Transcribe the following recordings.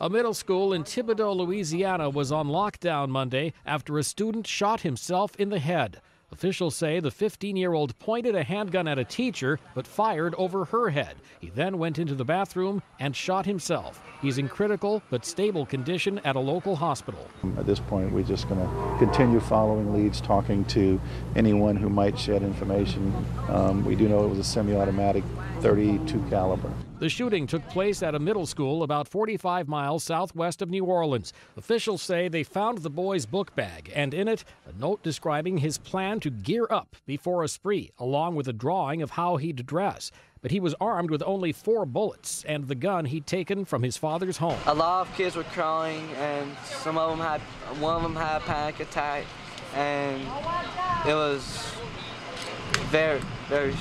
A middle school in Thibodaux, Louisiana was on lockdown Monday after a student shot himself in the head. Officials say the 15-year-old pointed a handgun at a teacher but fired over her head. He then went into the bathroom and shot himself. He's in critical but stable condition at a local hospital. At this point, we're just going to continue following leads, talking to anyone who might shed information. We do know it was a semi-automatic .32 caliber. The shooting took place at a middle school about 45 miles southwest of New Orleans. Officials say they found the boy's book bag, and in it, a note describing his plan to gear up before a spree, along with a drawing of how he'd dress. But he was armed with only 4 bullets and the gun he'd taken from his father's home. A lot of kids were crying, and one of them had a panic attack, and it was very, very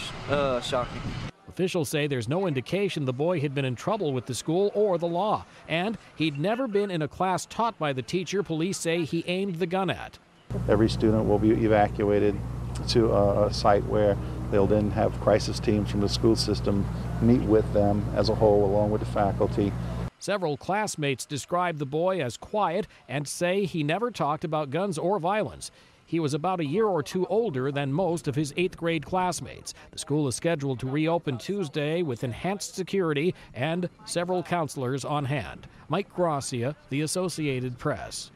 shocking. Officials say there's no indication the boy had been in trouble with the school or the law, and he'd never been in a class taught by the teacher police say he aimed the gun at. Every student will be evacuated to a site where they'll then have crisis teams from the school system meet with them as a whole, along with the faculty. Several classmates describe the boy as quiet and say he never talked about guns or violence. He was about a year or two older than most of his 8th grade classmates. The school is scheduled to reopen Tuesday with enhanced security and several counselors on hand. Mike Gracia, The Associated Press.